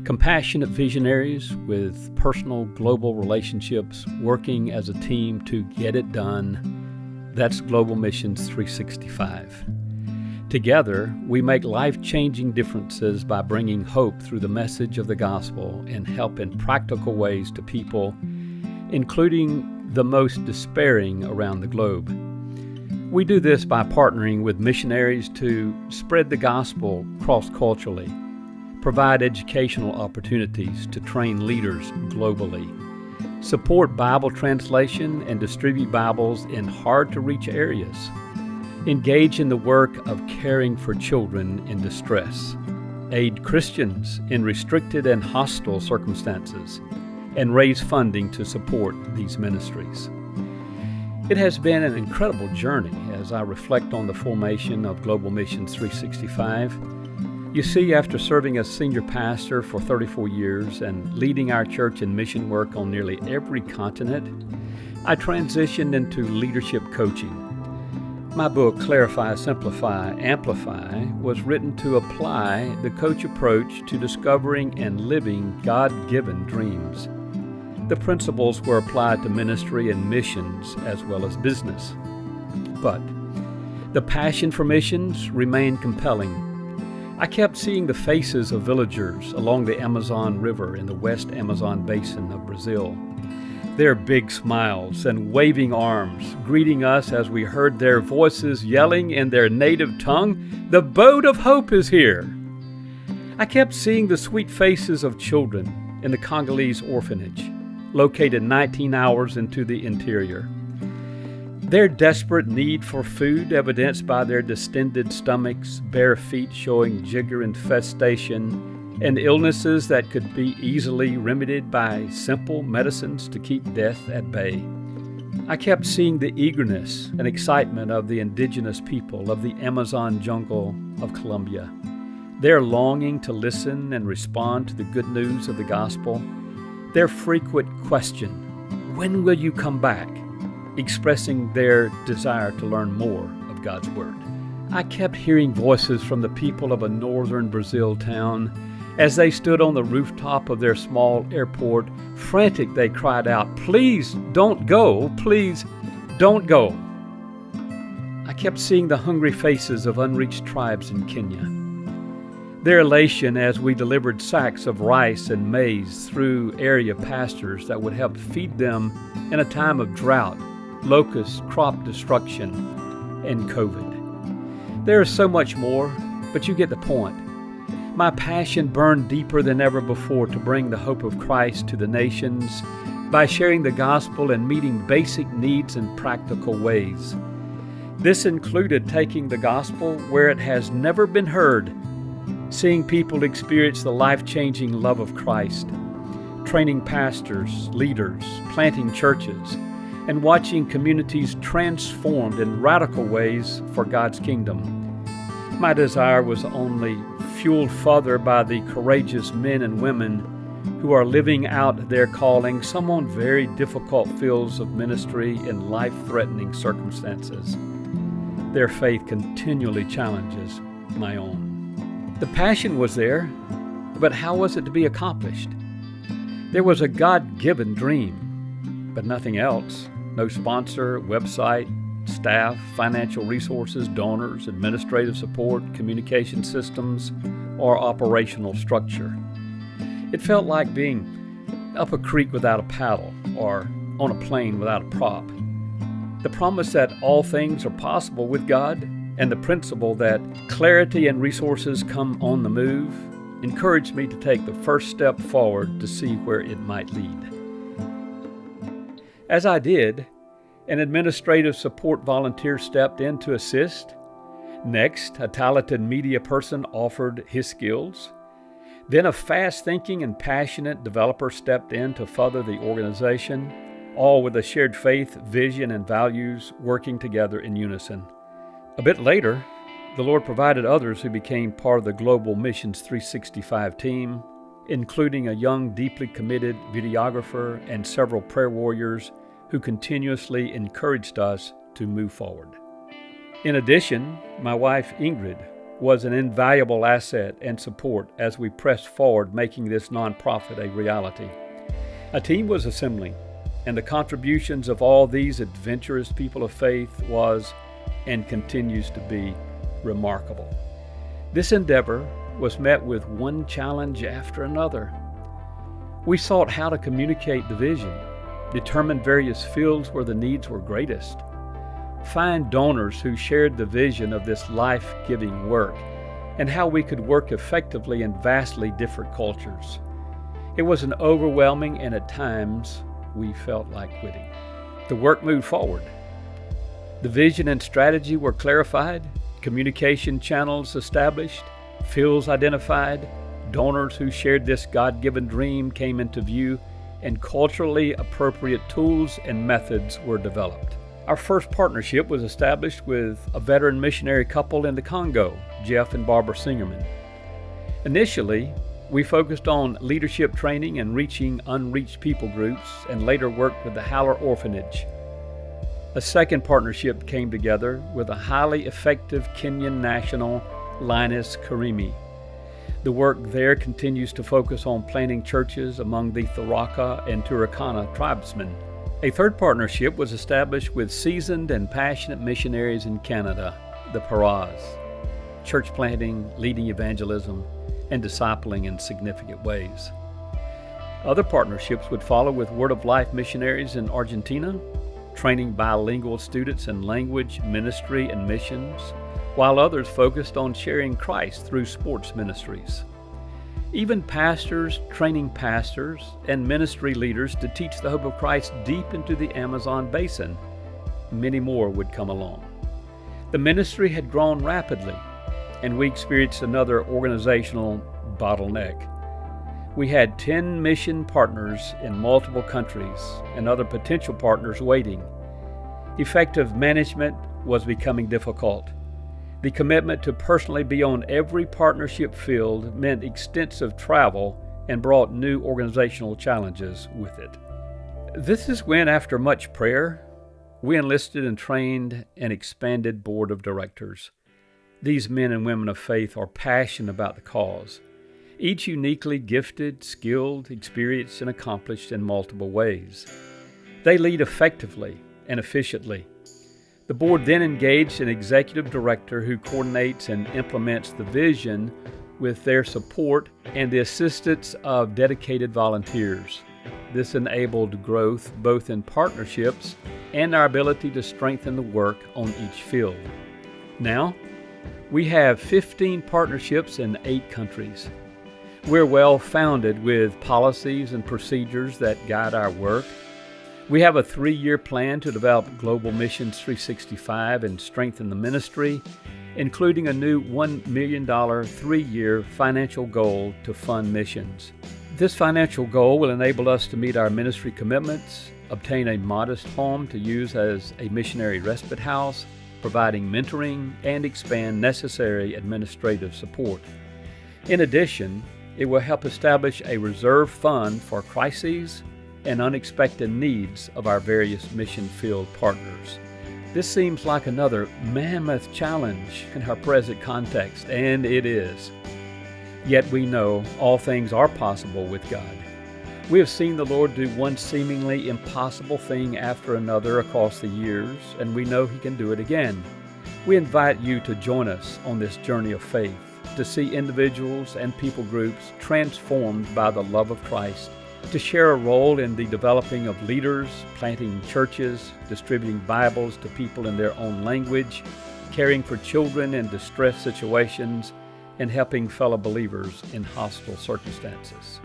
Compassionate visionaries with personal global relationships working as a team to get it done. That's Global Missions 365. Together, we make life-changing differences by bringing hope through the message of the gospel and help in practical ways to people, including the most despairing around the globe. We do this by partnering with missionaries to spread the gospel cross-culturally, provide educational opportunities to train leaders globally, support Bible translation and distribute Bibles in hard-to-reach areas, engage in the work of caring for children in distress, aid Christians in restricted and hostile circumstances, and raise funding to support these ministries. It has been an incredible journey as I reflect on the formation of Global Missions 365. You see, after serving as senior pastor for 34 years and leading our church in mission work on nearly every continent, I transitioned into leadership coaching. My book, Clarify, Simplify, Amplify, was written to apply the coach approach to discovering and living God-given dreams. The principles were applied to ministry and missions as well as business. But the passion for missions remained compelling. I kept seeing the faces of villagers along the Amazon River in the West Amazon Basin of Brazil. Their big smiles and waving arms greeting us as we heard their voices yelling in their native tongue, "The boat of hope is here!" I kept seeing the sweet faces of children in the Congolese orphanage, located 19 hours into the interior. Their desperate need for food evidenced by their distended stomachs, bare feet showing jigger infestation, and illnesses that could be easily remedied by simple medicines to keep death at bay. I kept seeing the eagerness and excitement of the indigenous people of the Amazon jungle of Colombia, their longing to listen and respond to the good news of the gospel, their frequent question, "When will you come back?" expressing their desire to learn more of God's Word. I kept hearing voices from the people of a northern Brazil town. As they stood on the rooftop of their small airport, frantic they cried out, "Please don't go, please don't go." I kept seeing the hungry faces of unreached tribes in Kenya. Their elation as we delivered sacks of rice and maize through area pastures that would help feed them in a time of drought, locust, crop destruction, and COVID. There is so much more, but you get the point. My passion burned deeper than ever before to bring the hope of Christ to the nations by sharing the gospel and meeting basic needs in practical ways. This included taking the gospel where it has never been heard, seeing people experience the life-changing love of Christ, training pastors, leaders, planting churches, and watching communities transformed in radical ways for God's kingdom. My desire was only fueled further by the courageous men and women who are living out their calling, some on very difficult fields of ministry in life-threatening circumstances. Their faith continually challenges my own. The passion was there, but how was it to be accomplished? There was a God-given dream, but nothing else. No sponsor, website, staff, financial resources, donors, administrative support, communication systems, or operational structure. It felt like being up a creek without a paddle or on a plane without a prop. The promise that all things are possible with God and the principle that clarity and resources come on the move encouraged me to take the first step forward to see where it might lead. As I did, an administrative support volunteer stepped in to assist. Next, a talented media person offered his skills. Then a fast-thinking and passionate developer stepped in to further the organization, all with a shared faith, vision, and values working together in unison. A bit later, the Lord provided others who became part of the Global Missions 365 team, including a young, deeply committed videographer and several prayer warriors who continuously encouraged us to move forward. In addition, my wife Ingrid was an invaluable asset and support as we pressed forward making this nonprofit a reality. A team was assembling, and the contributions of all these adventurous people of faith was and continues to be remarkable. This endeavor was met with one challenge after another. We sought how to communicate the vision, determine various fields where the needs were greatest, find donors who shared the vision of this life-giving work, and how we could work effectively in vastly different cultures. It was an overwhelming, and at times we felt like quitting. The work moved forward. The vision and strategy were clarified, communication channels established, fields identified, donors who shared this God-given dream came into view, and culturally appropriate tools and methods were developed. Our first partnership was established with a veteran missionary couple in the Congo, Jeff and Barbara Singerman. Initially, we focused on leadership training and reaching unreached people groups, and later worked with the Haller Orphanage. A second partnership came together with a highly effective Kenyan national, Linus Karimi. The work there continues to focus on planting churches among the Tharaka and Turkana tribesmen. A third partnership was established with seasoned and passionate missionaries in Canada, the Paras, church planting, leading evangelism, and discipling in significant ways. Other partnerships would follow with Word of Life missionaries in Argentina, training bilingual students in language, ministry, and missions, while others focused on sharing Christ through sports ministries. Even pastors, training pastors, and ministry leaders to teach the hope of Christ deep into the Amazon basin. Many more would come along. The ministry had grown rapidly, and we experienced another organizational bottleneck. We had 10 mission partners in multiple countries and other potential partners waiting. Effective management was becoming difficult. The commitment to personally be on every partnership field meant extensive travel and brought new organizational challenges with it. This is when, after much prayer, we enlisted and trained an expanded board of directors. These men and women of faith are passionate about the cause, each uniquely gifted, skilled, experienced, and accomplished in multiple ways. They lead effectively and efficiently. The board then engaged an executive director who coordinates and implements the vision with their support and the assistance of dedicated volunteers. This enabled growth both in partnerships and our ability to strengthen the work on each field. Now, we have 15 partnerships in 8 countries. We're well founded with policies and procedures that guide our work. We have a 3-year plan to develop Global Missions 365 and strengthen the ministry, including a new $1 million 3-year financial goal to fund missions. This financial goal will enable us to meet our ministry commitments, obtain a modest home to use as a missionary respite house, providing mentoring, and expand necessary administrative support. In addition, it will help establish a reserve fund for crises and unexpected needs of our various mission field partners. This seems like another mammoth challenge in our present context, and it is. Yet we know all things are possible with God. We have seen the Lord do one seemingly impossible thing after another across the years, and we know He can do it again. We invite you to join us on this journey of faith, to see individuals and people groups transformed by the love of Christ, to share a role in the developing of leaders, planting churches, distributing Bibles to people in their own language, caring for children in distress situations, and helping fellow believers in hostile circumstances.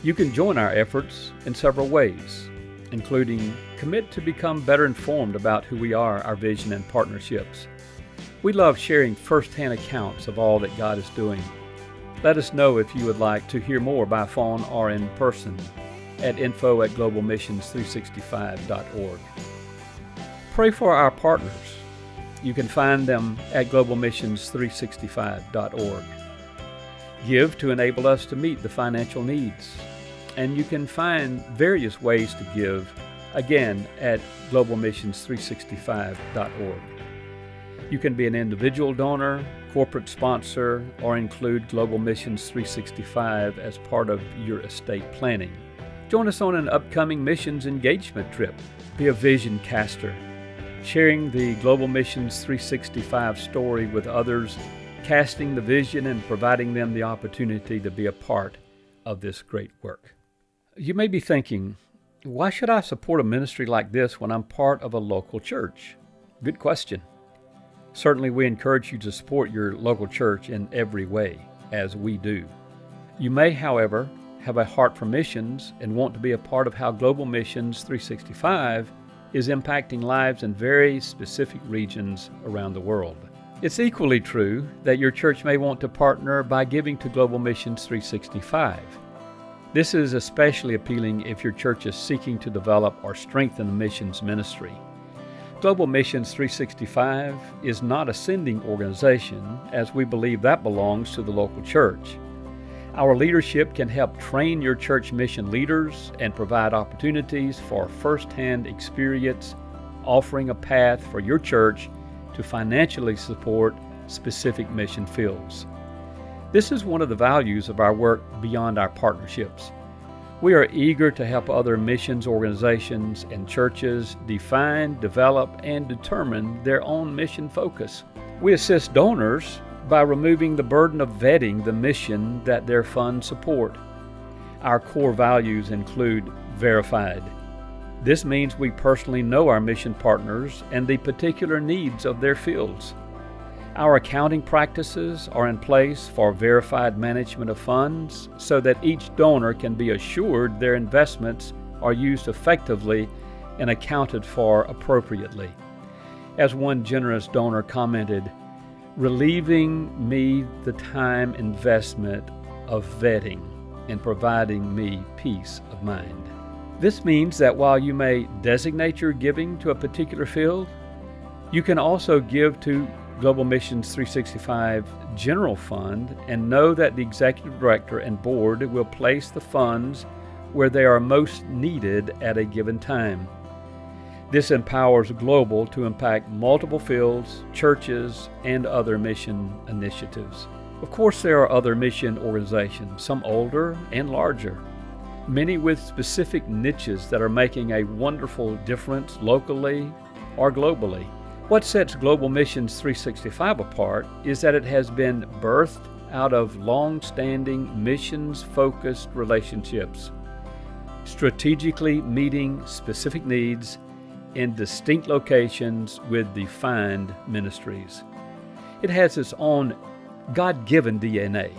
You can join our efforts in several ways, including commit to become better informed about who we are, our vision, and partnerships. We love sharing firsthand accounts of all that God is doing. Let us know if you would like to hear more by phone or in person at info@globalmissions365.org. Pray for our partners. You can find them at globalmissions365.org. Give to enable us to meet the financial needs. And you can find various ways to give, again, at globalmissions365.org. You can be an individual donor, corporate sponsor, or include Global Missions 365 as part of your estate planning. Join us on an upcoming missions engagement trip. Be a vision caster, sharing the Global Missions 365 story with others, casting the vision and providing them the opportunity to be a part of this great work. You may be thinking, why should I support a ministry like this when I'm part of a local church? Good question. Certainly we encourage you to support your local church in every way, as we do. You may, however, have a heart for missions and want to be a part of how Global Missions 365 is impacting lives in very specific regions around the world. It's equally true that your church may want to partner by giving to Global Missions 365. This is especially appealing if your church is seeking to develop or strengthen the missions ministry. Global Missions 365 is not a sending organization, as we believe that belongs to the local church. Our leadership can help train your church mission leaders and provide opportunities for first-hand experience, offering a path for your church to financially support specific mission fields. This is one of the values of our work beyond our partnerships. We are eager to help other missions organizations and churches define, develop, and determine their own mission focus. We assist donors by removing the burden of vetting the mission that their funds support. Our core values include verified. This means we personally know our mission partners and the particular needs of their fields. Our accounting practices are in place for verified management of funds so that each donor can be assured their investments are used effectively and accounted for appropriately. As one generous donor commented, "Relieving me the time investment of vetting and providing me peace of mind." This means that while you may designate your giving to a particular field, you can also give to Global Missions 365 General Fund and know that the Executive Director and Board will place the funds where they are most needed at a given time. This empowers Global to impact multiple fields, churches, and other mission initiatives. Of course, there are other mission organizations, some older and larger, many with specific niches that are making a wonderful difference locally or globally. What sets Global Missions 365 apart is that it has been birthed out of long-standing missions-focused relationships, strategically meeting specific needs in distinct locations with defined ministries. It has its own God-given DNA.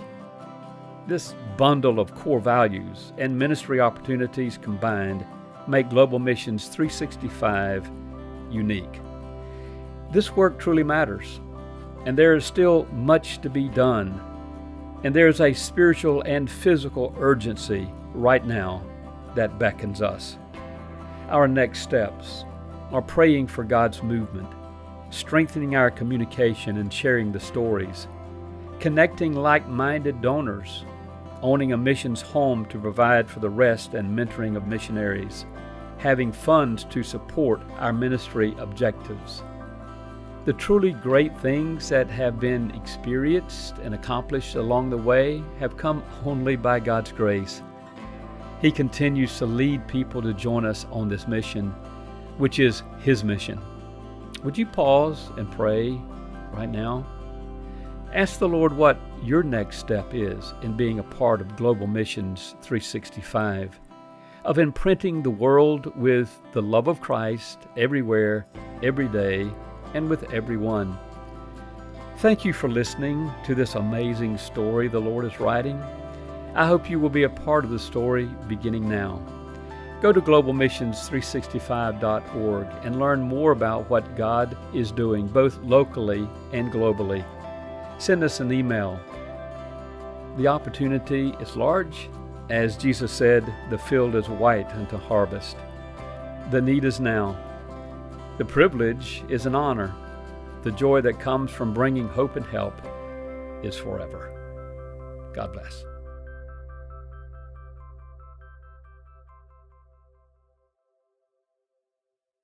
This bundle of core values and ministry opportunities combined make Global Missions 365 unique. This work truly matters, and there is still much to be done, and there is a spiritual and physical urgency right now that beckons us. Our next steps are praying for God's movement, strengthening our communication and sharing the stories, connecting like-minded donors, owning a missions home to provide for the rest and mentoring of missionaries, having funds to support our ministry objectives. The truly great things that have been experienced and accomplished along the way have come only by God's grace. He continues to lead people to join us on this mission, which is His mission. Would you pause and pray right now? Ask the Lord what your next step is in being a part of Global Missions 365, of imprinting the world with the love of Christ everywhere, every day, and with everyone. Thank you for listening to this amazing story the Lord is writing. I hope you will be a part of the story beginning now. Go to globalmissions365.org and learn more about what God is doing, both locally and globally. Send us an email. The opportunity is large. As Jesus said, the field is white unto harvest. The need is now. The privilege is an honor. The joy that comes from bringing hope and help is forever. God bless.